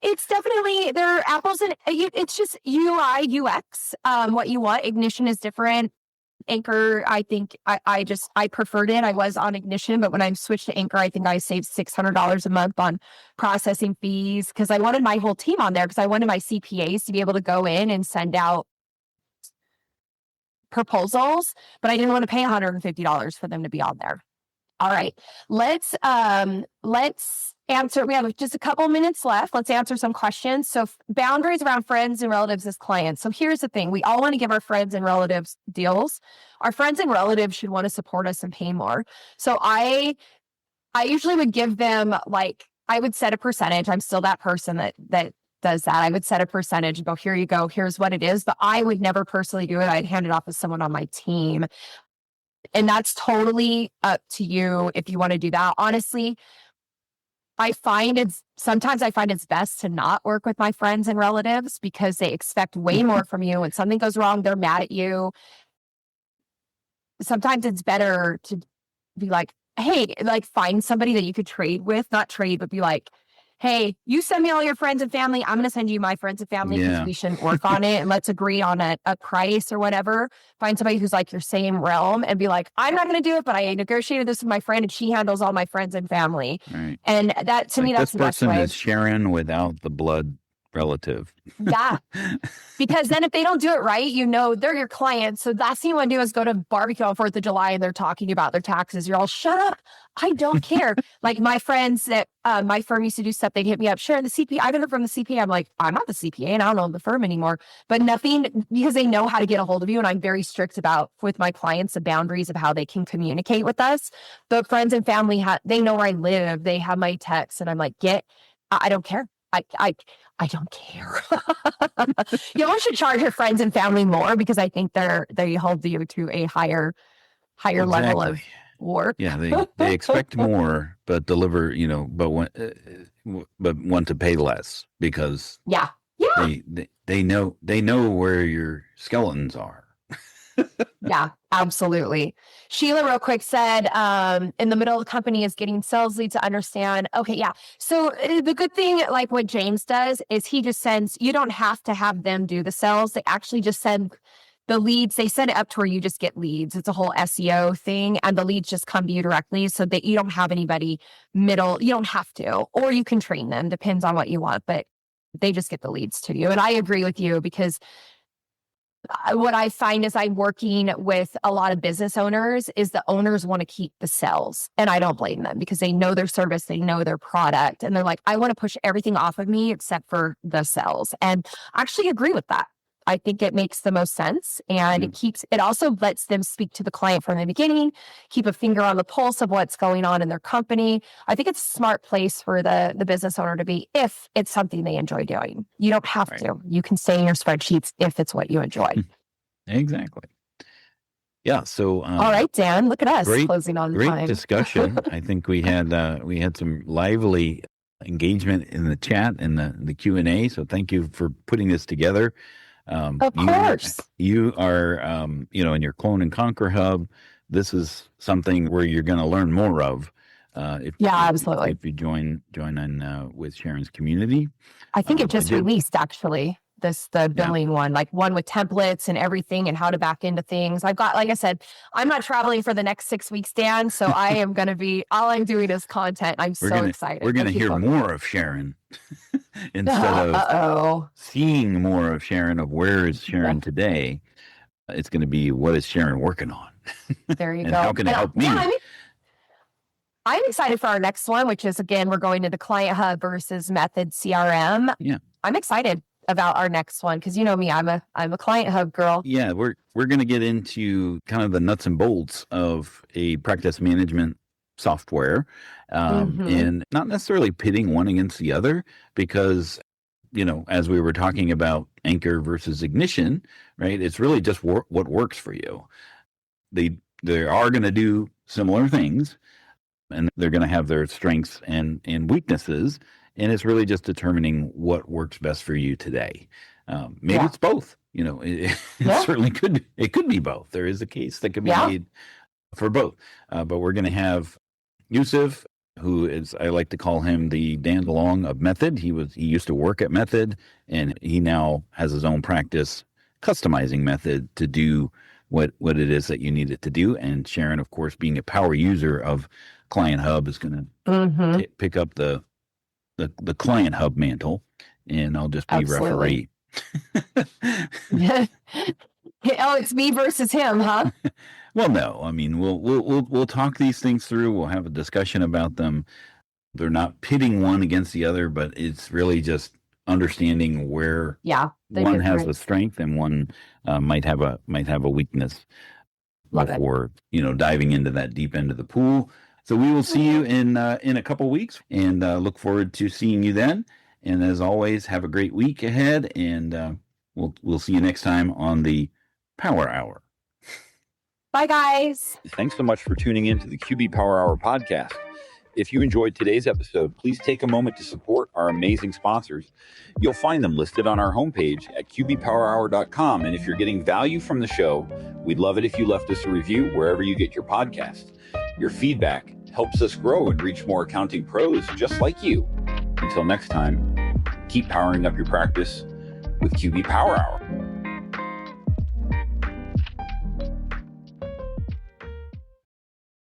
It's definitely, they're apples and it's just UI UX. What you want. Ignition is different. Anchor, I think I preferred it. I was on Ignition, but when I switched to Anchor, I think I saved $600 a month on processing fees, because I wanted my whole team on there, because I wanted my CPAs to be able to go in and send out proposals, but I didn't want to pay $150 for them to be on there. All right. Let's answer. We have just a couple minutes left. Let's answer some questions. So boundaries around friends and relatives as clients. So here's the thing. We all want to give our friends and relatives deals. Our friends and relatives should want to support us and pay more. So I usually would give them, like, I would set a percentage. I'm still that person that does that. I would set a percentage and go, here you go. Here's what it is. But I would never personally do it. I'd hand it off to someone on my team. And that's totally up to you if you want to do that. Honestly, sometimes I find it's best to not work with my friends and relatives because they expect way more from you. When something goes wrong, they're mad at you. Sometimes it's better to be like, hey, like, find somebody that you could trade with, not trade, but be like, hey, you send me all your friends and family. I'm going to send you my friends and family because we shouldn't work on it. And let's agree on a price or whatever. Find somebody who's like your same realm and be like, I'm not going to do it, but I negotiated this with my friend and she handles all my friends and family. Right. And that, to me, that's the best way. This person is Sharon without the blood relative. Yeah. Because then if they don't do it right, they're your client. So last thing you want to do is go to barbecue on 4th of July and they're talking about their taxes. You're all, shut up. I don't care. Like my friends that my firm used to do stuff, they'd hit me up. Sharon, the CPA, I got it from the CPA. I'm like, I'm not the CPA and I don't own the firm anymore. But nothing, because they know how to get a hold of you. And I'm very strict with my clients, the boundaries of how they can communicate with us. The friends and family, they know where I live. They have my texts and I'm like, I don't care. I don't care. You should charge your friends and family more because I think they hold you to a higher level of work. Yeah, they expect more, but deliver. But want to pay less because they know where your skeletons are. Yeah, absolutely. Sheila real quick said, in the middle of the company is getting sales leads to understand. Okay. Yeah. So the good thing, like what James does is he just sends, you don't have to have them do the sales. They actually just send the leads. They set it up to where you just get leads. It's a whole SEO thing and the leads just come to you directly so that you don't have anybody middle. You don't have to, or you can train them, depends on what you want, but they just get the leads to you. And I agree with you because what I find is I'm working with a lot of business owners is the owners want to keep the sales. And I don't blame them because they know their service, they know their product. And they're like, I want to push everything off of me except for the sales. And I actually agree with that. I think it makes the most sense. And it also lets them speak to the client from the beginning, keep a finger on the pulse of what's going on in their company. I think it's a smart place for the business owner to be if it's something they enjoy doing. You don't have to. You can stay in your spreadsheets if it's what you enjoy. Exactly. Yeah. So, all right, Dan, look at us closing on time. Great discussion. I think we had some lively engagement in the chat and the Q&A. So thank you for putting this together. Of course. You are, in your Clone and Conquer Hub, this is something where you're going to learn more of. Absolutely. If you join in with Sharon's community. I think it just released, actually, the billing one, like one with templates and everything and how to back into things. I've got, like I said, I'm not traveling for the next 6 weeks, Dan, so I am going to be, all I'm doing is content. I'm excited. We're going to hear more of Sharon instead of seeing more of Sharon, of where is Sharon today. It's going to be, what is Sharon working on? There you and go. How can it help me? I'm excited for our next one, which is, again, we're going into Client Hub versus Method CRM. Yeah. I'm excited about our next one because you know me, I'm a Client Hub girl. Yeah, we're going to get into kind of the nuts and bolts of a practice management software, and not necessarily pitting one against the other because, as we were talking about Anchor versus Ignition, right? It's really just what works for you. They are going to do similar things, and they're going to have their strengths and weaknesses. And it's really just determining what works best for you today. Maybe it's both. It certainly could. It could be both. There is a case that could be made for both. But we're going to have Yusuf, who is, I like to call him the Dan DeLong of Method. He used to work at Method, and he now has his own practice customizing Method to do what it is that you need it to do. And Sharon, of course, being a power user of Client Hub, is going to pick up the Client Hub mantle, and I'll just be referee. Oh, it's me versus him, huh? Well, no, I mean, we'll talk these things through. We'll have a discussion about them. They're not pitting one against the other, but it's really just understanding where one has a strength and one might have a weakness before diving into that deep end of the pool. So we will see you in a couple weeks, and look forward to seeing you then. And as always, have a great week ahead, and we'll see you next time on the Power Hour. Bye, guys. Thanks so much for tuning in to the QB Power Hour podcast. If you enjoyed today's episode, please take a moment to support our amazing sponsors. You'll find them listed on our homepage at qbpowerhour.com. And if you're getting value from the show, we'd love it if you left us a review wherever you get your podcast. Your feedback helps us grow and reach more accounting pros just like you. Until next time, keep powering up your practice with QB Power Hour.